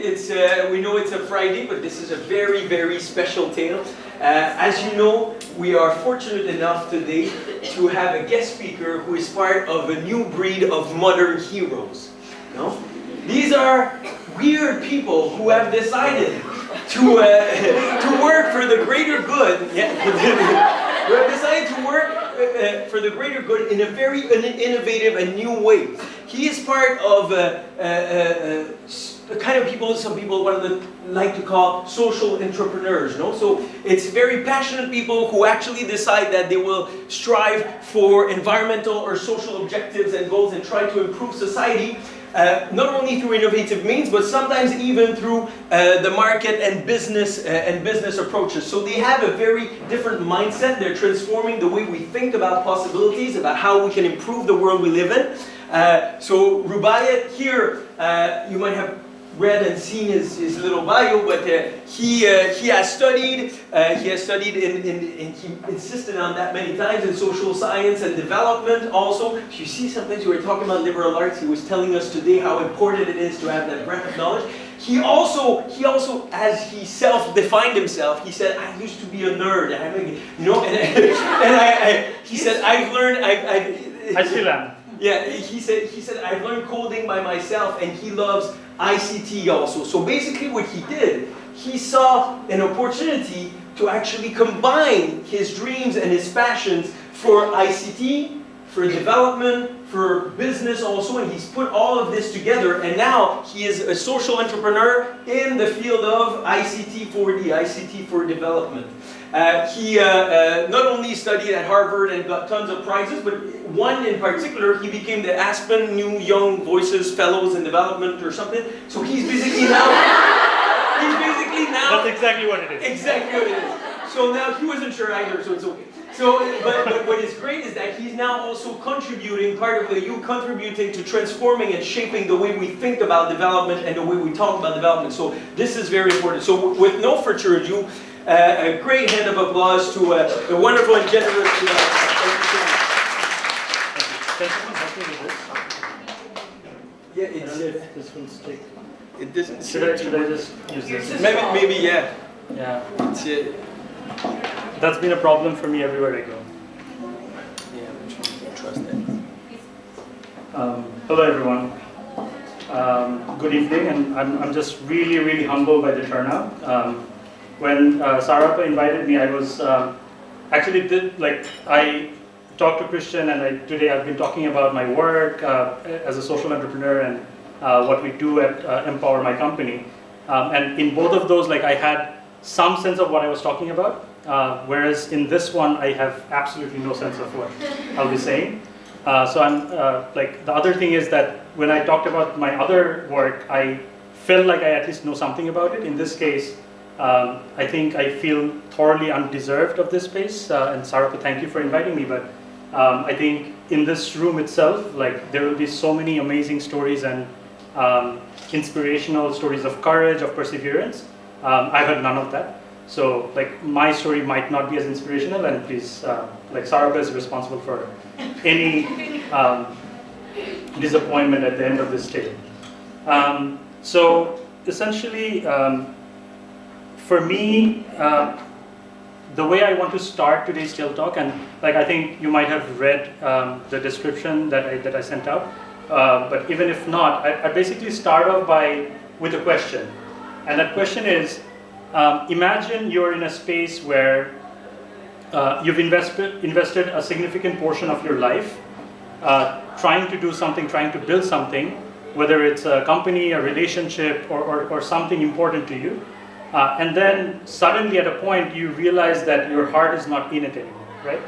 we know it's a Friday, but this is a very, very special tale. As you know, we are fortunate enough today to have a guest speaker who is part of a new breed of modern heroes. No? These are weird people who have decided to work for the greater good. Yeah. Who have decided to work for the greater good in a very innovative and new way. He is part of the kind of people some people like to call social entrepreneurs. No? So it's very passionate people who actually decide that they will strive for environmental or social objectives and goals and try to improve society. Not only through innovative means, but sometimes even through the market and business approaches. So they have a very different mindset. They're transforming the way we think about possibilities, about how we can improve the world we live in. So Rubayat here, you might have read and seen his little bio, but he has studied and he insisted on that many times in social science and development also. You see, sometimes we were talking about liberal arts. He was telling us today how important it is to have that breadth of knowledge. He also, as he self-defined himself, he said, "I used to be a nerd." He said, "I've learned. I still am." Yeah, he said, "I've learned coding by myself," and he loves ICT also. So basically what he did, he saw an opportunity to actually combine his dreams and his passions for ICT, for development, for business also, and he's put all of this together, and now he is a social entrepreneur in the field of ICT 4D, ICT for development. He not only studied at Harvard and got tons of prizes, but one in particular, he became the Aspen New Young Voices Fellows in Development or something. So he's basically now... That's exactly what it is. Exactly what it is. So now he wasn't sure either, so it's okay. So, but what is great is that he's now also contributing to transforming and shaping the way we think about development and the way we talk about development. So this is very important. So with no further ado, a great hand of applause to a wonderful and generous... Thank you so much. Yeah, it's... this will stick. It doesn't... Should I just use this? Maybe yeah. Yeah. It's, that's been a problem for me everywhere I go. Yeah, I'm trying to trust that. Hello everyone. Good evening, and I'm just really humbled by the turnout. When Sarapa invited me, I was I talked to Christian, and today I've been talking about my work as a social entrepreneur and what we do at Empower, my company. And in both of those, I had some sense of what I was talking about, whereas in this one, I have absolutely no sense of what I'll be saying. So I'm the other thing is that when I talked about my other work, I felt like I at least know something about it. In this case, I think I feel thoroughly undeserved of this space. And Sarapa, thank you for inviting me. But I think in this room itself, there will be so many amazing stories and inspirational stories of courage, of perseverance. I've had none of that. So my story might not be as inspirational, and please, Sarapa is responsible for any disappointment at the end of this tale. So essentially, for me, the way I want to start today's tale talk, and I think you might have read the description that I sent out, but even if not, I basically start off with a question, and that question is: imagine you're in a space where you've invested a significant portion of your life trying to do something, trying to build something, whether it's a company, a relationship, or something important to you. And then suddenly at a point you realize that your heart is not in it anymore, right?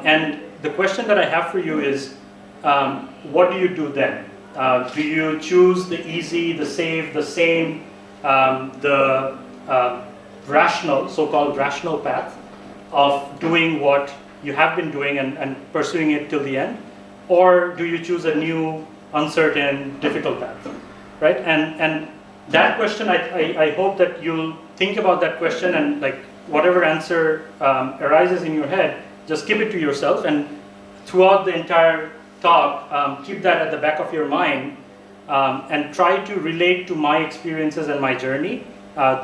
And the question that I have for you is, what do you do then? Do you choose the easy, the safe, the same, the rational, so-called rational path of doing what you have been doing and pursuing it till the end? Or do you choose a new, uncertain, difficult path, right? And that question, I hope that you'll think about that question, and whatever answer arises in your head, just keep it to yourself, and throughout the entire talk, keep that at the back of your mind, and try to relate to my experiences and my journey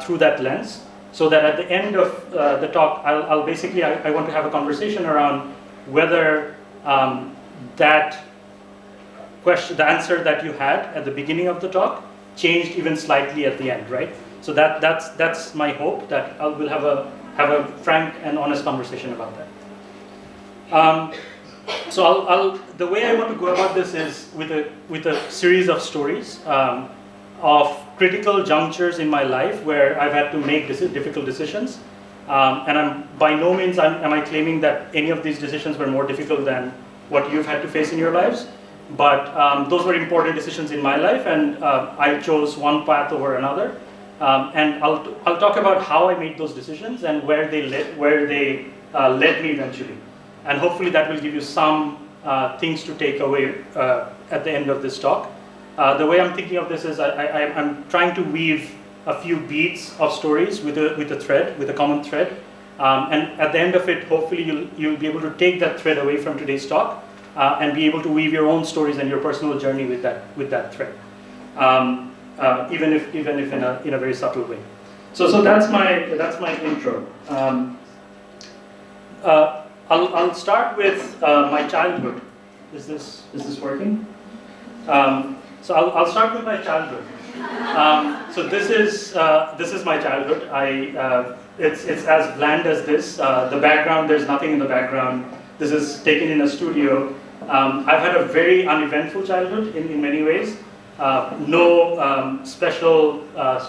through that lens, so that at the end of the talk, I'll basically, I want to have a conversation around whether that question, the answer that you had at the beginning of the talk changed even slightly at the end, right? So that's my hope, that we'll have a frank and honest conversation about that. So the way I want to go about this is with a series of stories of critical junctures in my life where I've had to make difficult decisions. And by no means am I claiming that any of these decisions were more difficult than what you've had to face in your lives. But those were important decisions in my life, and I chose one path over another. And I'll talk about how I made those decisions and where they led me eventually. And hopefully that will give you some things to take away at the end of this talk. The way I'm thinking of this is I'm trying to weave a few beats of stories with a common thread. And at the end of it, hopefully you'll be able to take that thread away from today's talk and be able to weave your own stories and your personal journey with that thread, even if in a very subtle way. So that's my intro. I'll start with my childhood. Is this working? So I'll start with my childhood. So this is my childhood. It's as bland as this. The background, there's nothing in the background. This is taken in a studio. I've had a very uneventful childhood in many ways. No special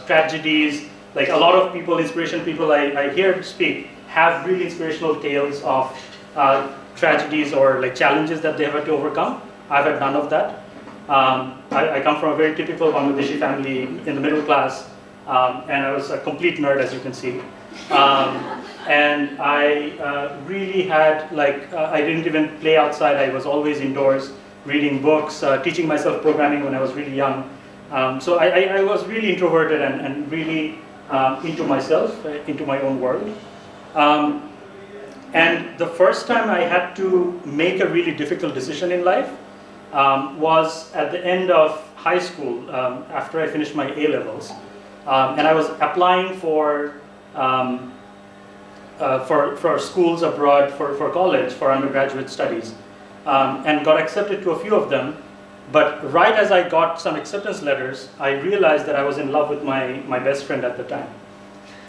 tragedies. Like a lot of people, inspiration people I hear speak, have really inspirational tales of tragedies or like challenges that they have had to overcome. I've had none of that. I come from a very typical Bangladeshi family in the middle class, and I was a complete nerd, as you can see. And I really had, I didn't even play outside. I was always indoors, reading books, teaching myself programming when I was really young. So I was really introverted and really into myself, into my own world. And the first time I had to make a really difficult decision in life was at the end of high school, after I finished my A-levels. And I was applying for schools abroad, for college, for undergraduate studies, and got accepted to a few of them. But right as I got some acceptance letters, I realized that I was in love with my best friend at the time.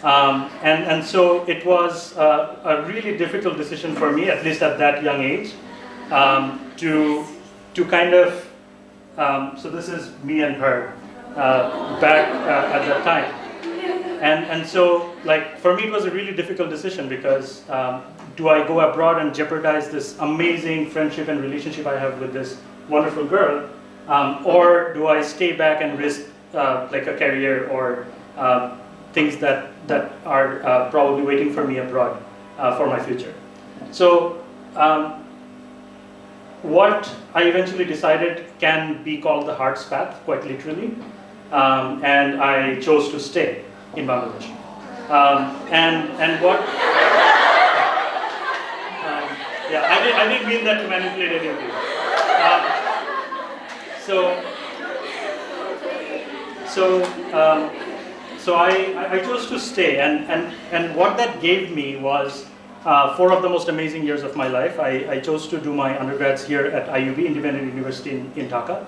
And so it was a really difficult decision for me, at least at that young age, to kind of, so this is me and her back at that time. And so, for me, it was a really difficult decision because do I go abroad and jeopardize this amazing friendship and relationship I have with this wonderful girl, or do I stay back and risk a career or things that are probably waiting for me abroad for my future? So what I eventually decided can be called the heart's path, quite literally, and I chose to stay in Bangladesh. And what? I didn't mean that to manipulate any of you. So I chose to stay, and what that gave me was 4 of the most amazing years of my life. I chose to do my undergrads here at IUB, Independent University in Dhaka.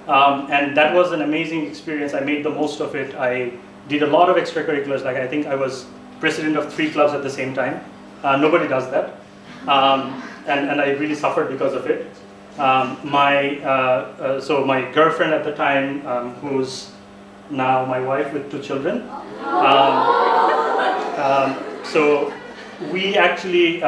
And that was an amazing experience. I made the most of it. I did a lot of extracurriculars. I think I was president of 3 clubs at the same time. Nobody does that. And I really suffered because of it. So my girlfriend at the time, who's now my wife with 2 children. So we actually,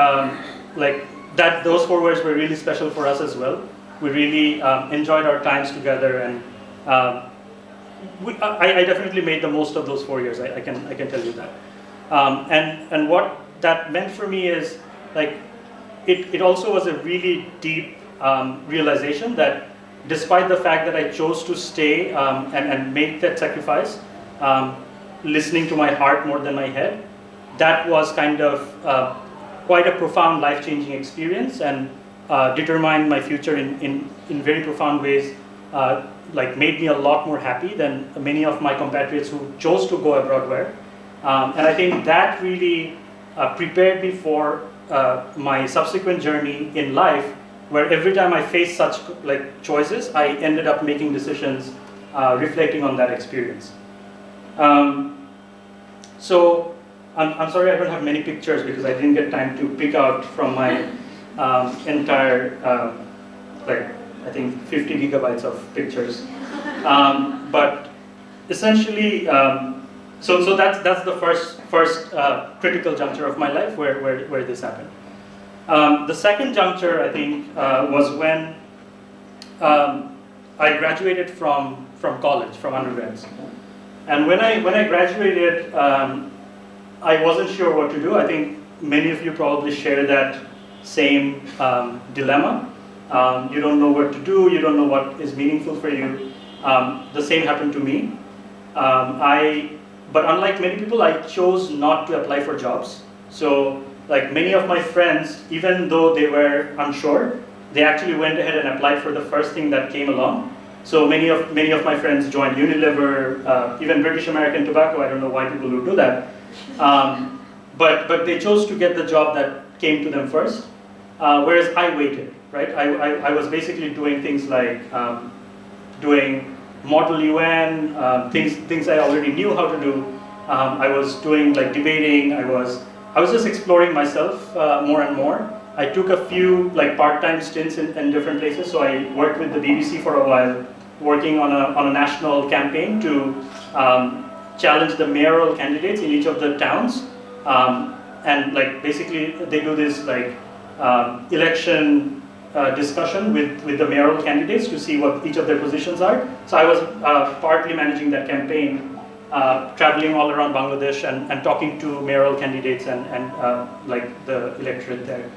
those 4 years were really special for us as well. We really enjoyed our times together, and I definitely made the most of those 4 years. I can tell you that. And what that meant for me is it also was a really deep realization that despite the fact that I chose to stay and make that sacrifice, listening to my heart more than my head, that was kind of quite a profound life-changing experience and determined my future in very profound ways like made me a lot more happy than many of my compatriots who chose to go abroad were. And I think that really prepared me for my subsequent journey in life, where every time I faced such like choices, I ended up making decisions reflecting on that experience. So I'm sorry I don't have many pictures because I didn't get time to pick out from my entire, like I think 50 gigabytes of pictures. But essentially, so that's the first critical juncture of my life where this happened. The second juncture, I think, was when I graduated from college, from undergrads. And when I graduated, I wasn't sure what to do. I think many of you probably share that same dilemma. You don't know what to do, you don't know what is meaningful for you. The same happened to me. But unlike many people, I chose not to apply for jobs. So like many of my friends, even though they were unsure, they actually went ahead and applied for the first thing that came along. So many of my friends joined Unilever, even British American Tobacco. I don't know why people would do that. But they chose to get the job that came to them first, whereas I waited, right? I was basically doing things like doing Model UN, things I already knew how to do. I was doing like debating. I was just exploring myself more and more. I took a few like part-time stints in different places. So I worked with the BBC for a while, working on a national campaign to challenge the mayoral candidates in each of the towns. And like basically they do this like election discussion with the mayoral candidates to see what each of their positions are. So I was partly managing that campaign, traveling all around Bangladesh and talking to mayoral candidates and like the electorate there.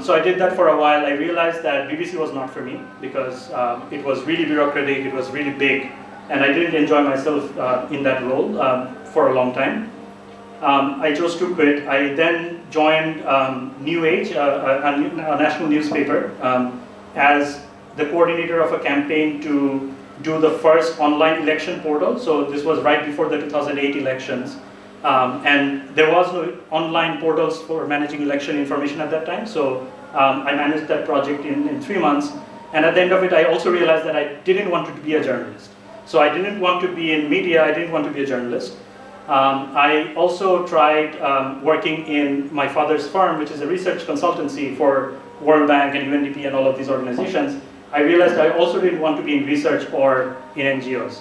So I did that for a while. I realized that BBC was not for me because it was really bureaucratic, it was really big, and I didn't enjoy myself in that role for a long time. I chose to quit. I then joined New Age, a national newspaper, as the coordinator of a campaign to do the first online election portal. So this was right before the 2008 elections. And there was no online portals for managing election information at that time. So I managed that project in 3 months. And at the end of it, I also realized that I didn't want to be a journalist. So I didn't want to be in media, I didn't want to be a journalist. I also tried working in my father's firm, which is a research consultancy for World Bank and UNDP and all of these organizations. I realized I also didn't want to be in research or in NGOs.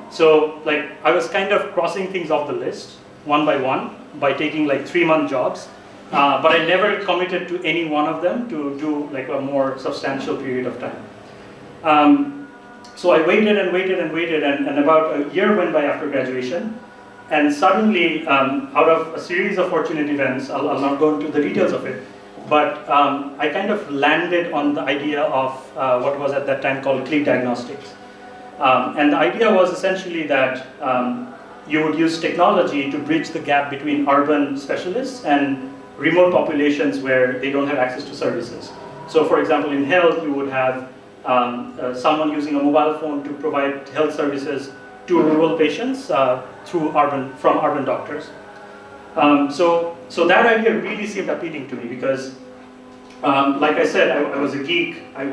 So like I was kind of crossing things off the list one by one by taking like 3-month jobs, but I never committed to any one of them to do like a more substantial period of time. So I waited and waited and waited, and about a year went by after graduation. And suddenly, out of a series of fortunate events, I'll not go into the details of it, but I kind of landed on the idea of what was at that time called click diagnostics. And the idea was essentially that you would use technology to bridge the gap between urban specialists and remote populations where they don't have access to services. So for example, in health, you would have someone using a mobile phone to provide health services to rural patients from urban doctors. So that idea really seemed appealing to me because, like I said, I was a geek. I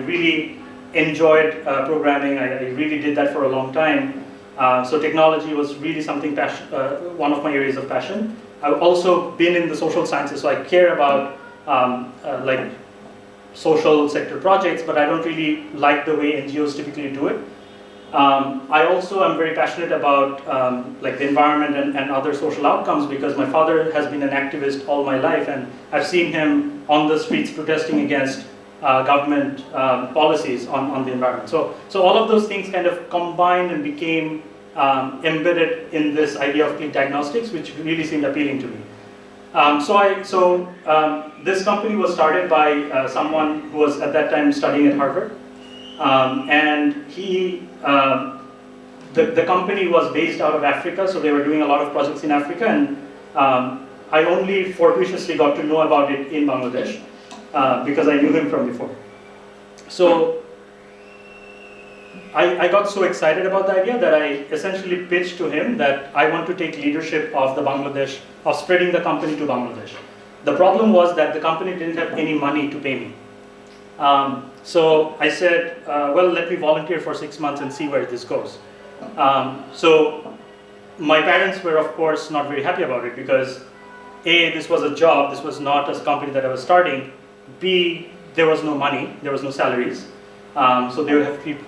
really enjoyed programming. I really did that for a long time. So technology was really something one of my areas of passion. I've also been in the social sciences, so I care about like social sector projects, but I don't really like the way NGOs typically do it. I also am very passionate about like the environment and other social outcomes because my father has been an activist all my life, and I've seen him on the streets protesting against government policies on the environment. So all of those things kind of combined and became embedded in this idea of click diagnostics, which really seemed appealing to me. So this company was started by someone who was at that time studying at Harvard. And the company was based out of Africa, so they were doing a lot of projects in Africa, and I only fortuitously got to know about it in Bangladesh because I knew him from before. So I got so excited about the idea that I essentially pitched to him that I want to take leadership of spreading the company to Bangladesh. The problem was that the company didn't have any money to pay me. So I said, well, let me volunteer for 6 months and see where this goes. So my parents were, of course, not very happy about it because A, this was a job, this was not a company that I was starting. B, there was no money, there was no salaries. So they would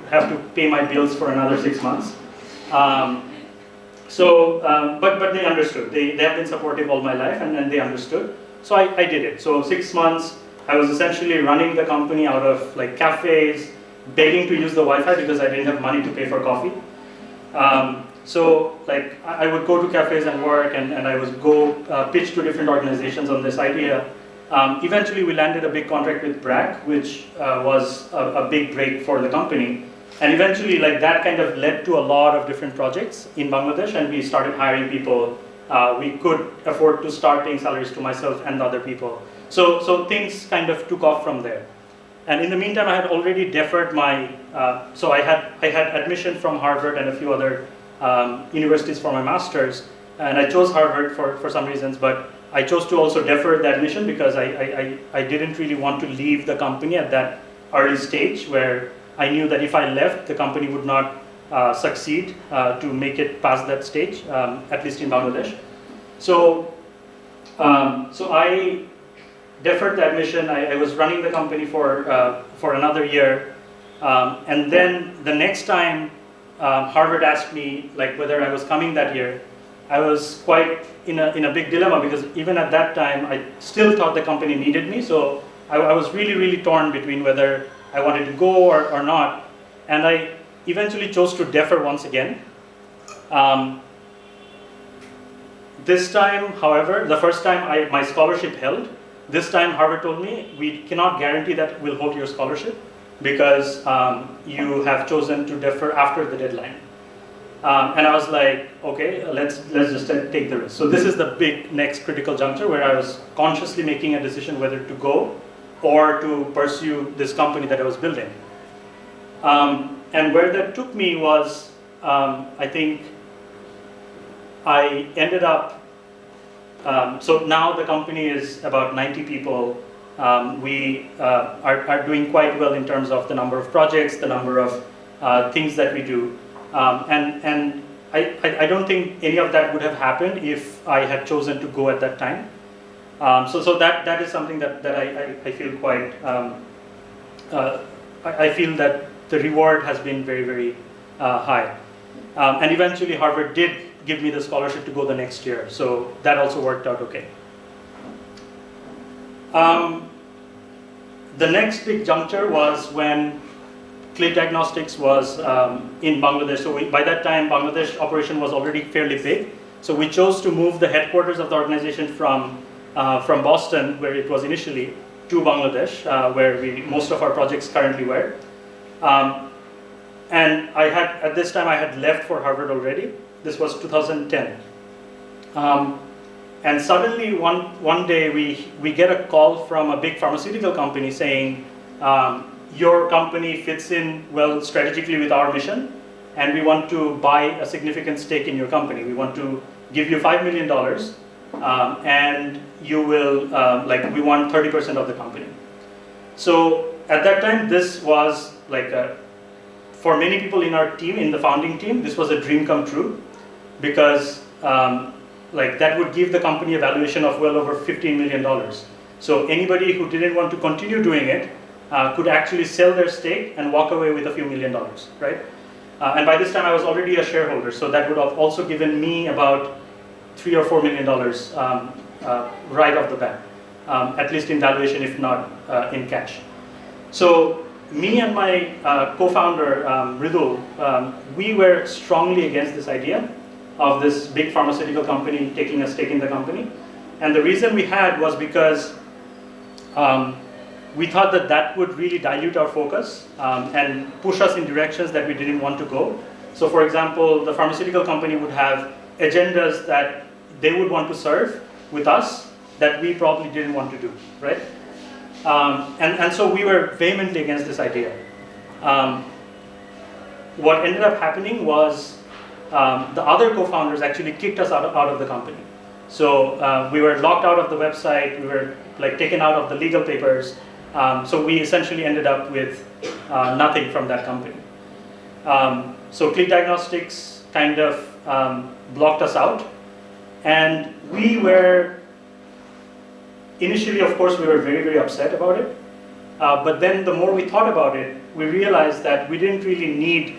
have to pay my bills for another 6 months. But they understood. They have been supportive all my life, and they understood. So I did it. So 6 months, I was essentially running the company out of like cafes, begging to use the Wi-Fi because I didn't have money to pay for coffee. So like I would go to cafes and work, and I would go pitch to different organizations on this idea. Eventually, we landed a big contract with Bragg, which was a big break for the company. And eventually, like that kind of led to a lot of different projects in Bangladesh, and we started hiring people. We could afford to start paying salaries to myself and the other people. So things kind of took off from there. And in the meantime, I had already deferred my. So I had admission from Harvard and a few other universities for my master's, and I chose Harvard for some reasons, but I chose to also defer the admission because I didn't really want to leave the company at that early stage where I knew that if I left, the company would not succeed to make it past that stage, at least in Bangladesh. So I deferred the admission. I was running the company for another year, and then the next time Harvard asked me like whether I was coming that year, I was quite in a big dilemma because even at that time I still thought the company needed me. So I was really torn between whether I wanted to go or not, and I eventually chose to defer once again. This time, however, the first time my scholarship held, this time Harvard told me, we cannot guarantee that we'll hold your scholarship because you have chosen to defer after the deadline. And I was like, okay, let's just take the risk. So this is the big next critical juncture where I was consciously making a decision whether to go or to pursue this company that I was building. And where that took me was, I think I ended up, so now the company is about 90 people. We are doing quite well in terms of the number of projects, the number of things that we do. And I don't think any of that would have happened if I had chosen to go at that time. So that is something that I feel quite, I feel that the reward has been very high. And eventually Harvard did give me the scholarship to go the next year, so that also worked out okay. The next big juncture was when Click Diagnostics was in Bangladesh. So by that time, Bangladesh operation was already fairly big. So we chose to move the headquarters of the organization from Boston, where it was initially, to Bangladesh, where most of our projects currently were. And at this time I had left for Harvard already. This was 2010. And suddenly one day we get a call from a big pharmaceutical company saying, your company fits in well strategically with our mission, and we want to buy a significant stake in your company. We want to give you $5 million, and you will, we want 30% of the company. So at that time, this was for many people in our team, in the founding team, this was a dream come true, because that would give the company a valuation of well over $15 million. So anybody who didn't want to continue doing it could actually sell their stake and walk away with a few $1 million, right? And by this time I was already a shareholder, so that would have also given me about $3 or $4 million right off the bat, at least in valuation, if not in cash. So me and my co-founder, Ridul, we were strongly against this idea of this big pharmaceutical company taking a stake in the company. And the reason we had was because we thought that would really dilute our focus and push us in directions that we didn't want to go. So for example, the pharmaceutical company would have agendas that they would want to serve with us that we probably didn't want to do, right? And so we were vehemently against this idea. what ended up happening was the other co-founders actually kicked us out of the company. So we were locked out of the website, we were like taken out of the legal papers. So we essentially ended up with nothing from that company. So Click Diagnostics kind of blocked us out. And we were, initially of course we were very, very upset about it. But then the more we thought about it, we realized that we didn't really need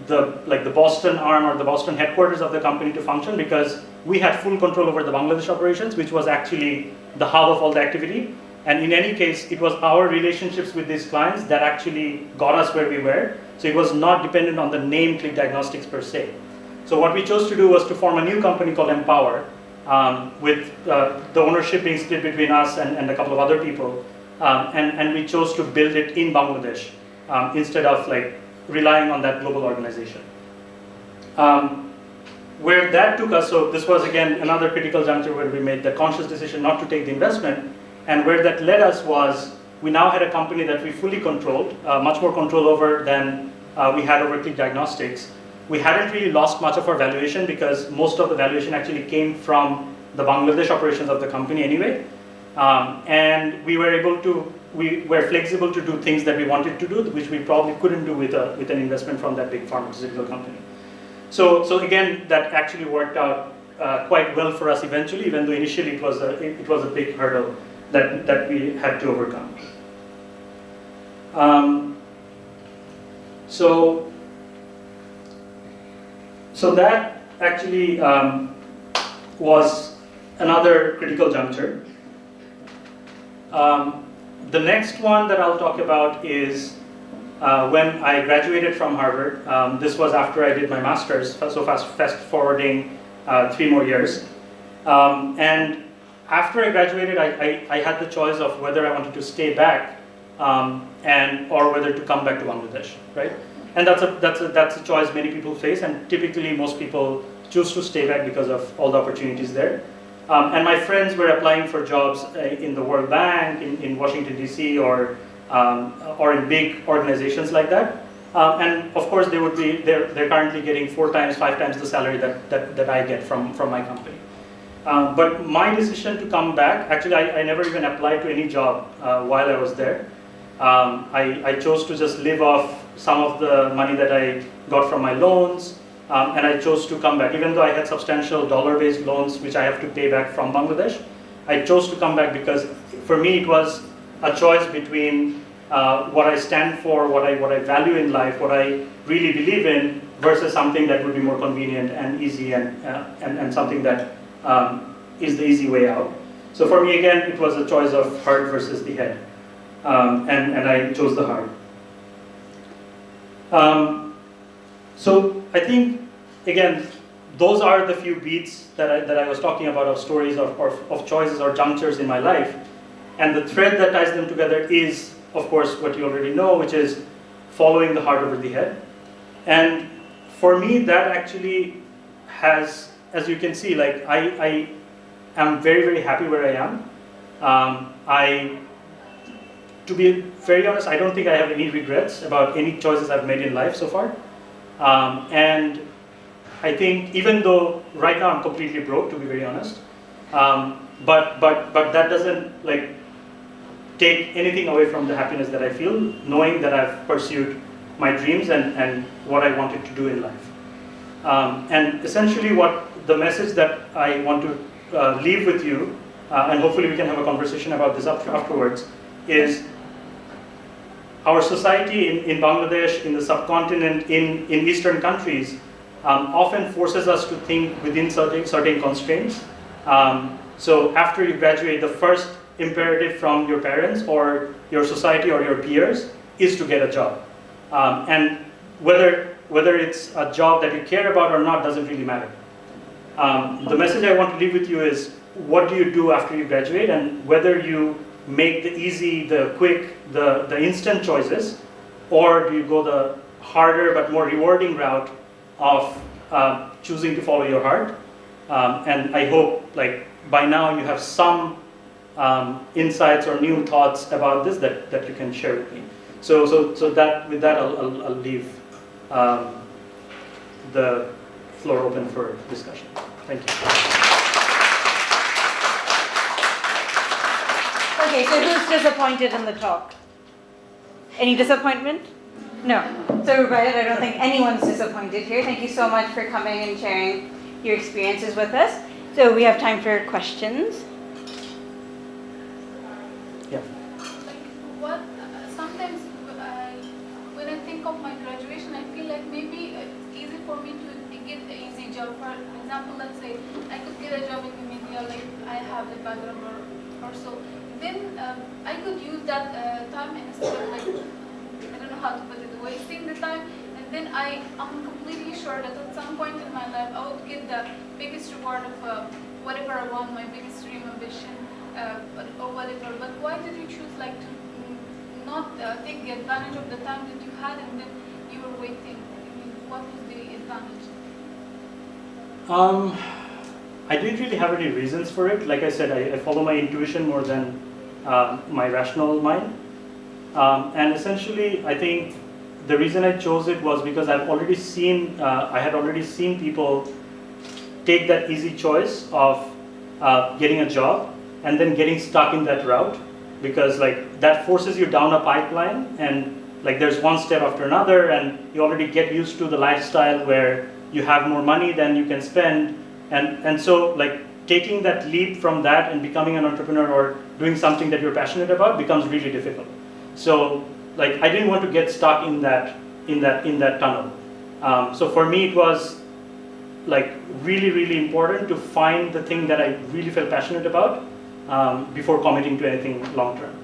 the Boston arm or the Boston headquarters of the company to function, because we had full control over the Bangladesh operations, which was actually the hub of all the activity. And in any case, it was our relationships with these clients that actually got us where we were. So it was not dependent on the name Click Diagnostics per se. So what we chose to do was to form a new company called Empower, with the ownership being split between us and a couple of other people. And we chose to build it in Bangladesh instead of like relying on that global organization. Where that took us, so this was again another critical juncture where we made the conscious decision not to take the investment, and where that led us was we now had a company that we fully controlled, much more control over than we had over Click Diagnostics. We hadn't really lost much of our valuation because most of the valuation actually came from the Bangladesh operations of the company anyway. And we were flexible to do things that we wanted to do, which we probably couldn't do with an investment from that big pharmaceutical company. So again, that actually worked out quite well for us eventually, even though initially it was a big hurdle that we had to overcome. So that actually was another critical juncture. The next one that I'll talk about is when I graduated from Harvard. This was after I did my master's, so fast forwarding 3 more years. And after I graduated, I had the choice of whether I wanted to stay back or whether to come back to Bangladesh, right? And that's a choice many people face, and typically most people choose to stay back because of all the opportunities there. And my friends were applying for jobs in the World Bank, in Washington DC, or in big organizations like that. And of course, they're currently getting 4 times, 5 times the salary that I get from my company. But my decision to come back, actually, I never even applied to any job while I was there. I chose to just live off some of the money that I got from my loans, and I chose to come back. Even though I had substantial dollar-based loans, which I have to pay back from Bangladesh, I chose to come back because for me it was a choice between what I stand for, what I value in life, what I really believe in, versus something that would be more convenient and easy and something that is the easy way out. So for me, again, it was a choice of heart versus the head, and I chose the heart. So I think, again, those are the few beats that I was talking about, of stories of choices or junctures in my life. And the thread that ties them together is, of course, what you already know, which is following the heart over the head. And for me, that actually has, as you can see, like I am very, very happy where I am. To be very honest, I don't think I have any regrets about any choices I've made in life so far. And I think even though right now I'm completely broke, to be very honest, but that doesn't like take anything away from the happiness that I feel, knowing that I've pursued my dreams and what I wanted to do in life. And essentially what the message that I want to leave with you, and hopefully we can have a conversation about this afterwards, is our society in Bangladesh, in the subcontinent, in Eastern countries, often forces us to think within certain constraints. So after you graduate, the first imperative from your parents or your society or your peers is to get a job. And whether it's a job that you care about or not doesn't really matter. The message I want to leave with you is, what do you do after you graduate, and whether you make the easy, the quick, the instant choices, or do you go the harder but more rewarding route of choosing to follow your heart. And I hope like by now you have some insights or new thoughts about this that you can share with me. So that with that I'll leave the floor open for discussion. Thank you. Okay, so who's disappointed in the talk? Any disappointment? No. So Rubayat, I don't think anyone's disappointed here. Thank you so much for coming and sharing your experiences with us. So we have time for questions. Yeah. What sometimes when I think of my graduation, I feel like maybe it's easy for me to get an easy job. For example, let's say I could get a job in the media, like I have the background or so. Then I could use that time instead of like, I don't know how to put it, wasting the time. And then I'm completely sure that at some point in my life I would get the biggest reward of whatever I want, my biggest dream, ambition, or whatever. But why did you choose like to not take the advantage of the time that you had and then you were waiting? I mean, what was the advantage? I didn't really have any reasons for it. Like I said, I follow my intuition more than my rational mind. And essentially, I think the reason I chose it was because I had already seen people take that easy choice of getting a job and then getting stuck in that route, because like that forces you down a pipeline, and like there's one step after another, and you already get used to the lifestyle where you have more money than you can spend, and so like taking that leap from that and becoming an entrepreneur or doing something that you're passionate about becomes really difficult. So like I didn't want to get stuck in that tunnel. So for me it was like really important to find the thing that I really felt passionate about before committing to anything long term.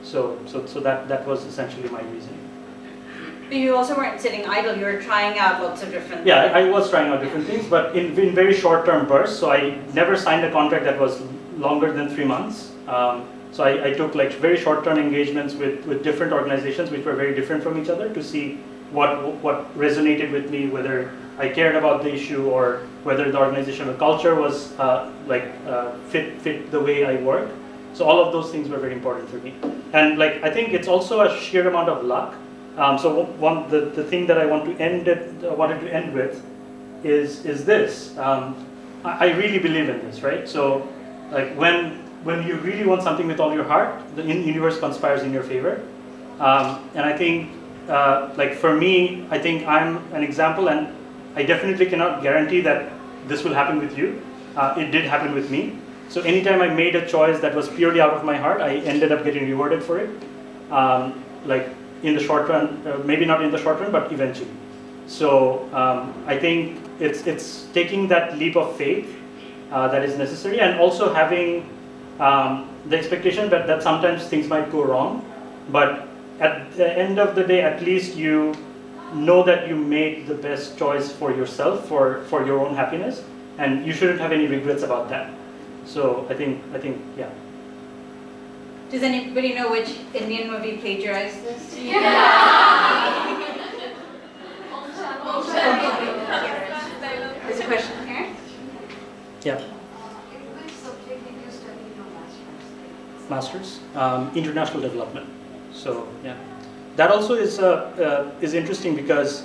So that was essentially my reasoning. But you also weren't sitting idle, you were trying out lots of different Yeah, I was trying out different things, but in very short term bursts. So I never signed a contract that was longer than 3 months. So I took like very short term engagements with different organizations which were very different from each other to see what resonated with me, whether I cared about the issue or whether the organizational culture was fit the way I work. So all of those things were very important for me. And like I think it's also a sheer amount of luck. So the thing that I wanted to end with is this. I really believe in this, right? So like when you really want something with all your heart, the universe conspires in your favor. And I think like for me, I think I'm an example, and I definitely cannot guarantee that this will happen with you. It did happen with me. So anytime I made a choice that was purely out of my heart, I ended up getting rewarded for it. Like in the short run, maybe not in the short run, but eventually. So I think it's taking that leap of faith that is necessary, and also having the expectation that sometimes things might go wrong, but at the end of the day, at least you know that you made the best choice for yourself, for your own happiness, and you shouldn't have any regrets about that. So I think yeah. Does anybody know which Indian movie plagiarized this? There's a question here. Yeah. In which subject did you study your master's? Masters, international development. So yeah, that also is interesting because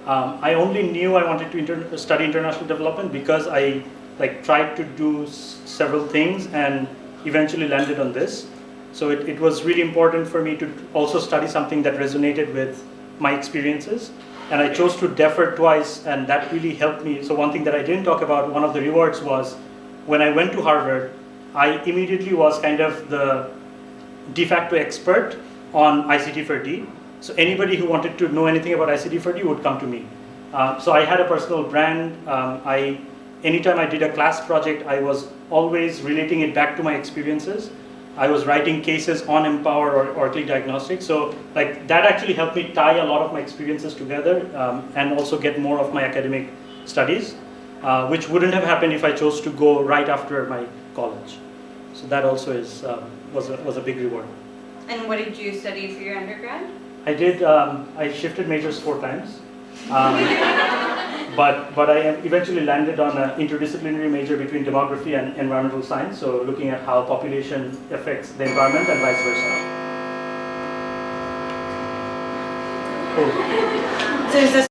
I only knew I wanted to study international development because I like tried to do several things and eventually landed on this. So it was really important for me to also study something that resonated with my experiences, and I chose to defer twice, and that really helped me. So one thing that I didn't talk about, one of the rewards was when I went to Harvard, I immediately was kind of the de facto expert on ICT for D. So anybody who wanted to know anything about ICT for D would come to me. So I had a personal brand. Anytime I did a class project, I was always relating it back to my experiences. I was writing cases on Empower or Click Diagnostics. So like that actually helped me tie a lot of my experiences together and also get more of my academic studies, which wouldn't have happened if I chose to go right after my college. So that also was a big reward. And what did you study for your undergrad? I shifted majors 4 times. But I eventually landed on an interdisciplinary major between demography and environmental science, so looking at how population affects the environment and vice versa. So is this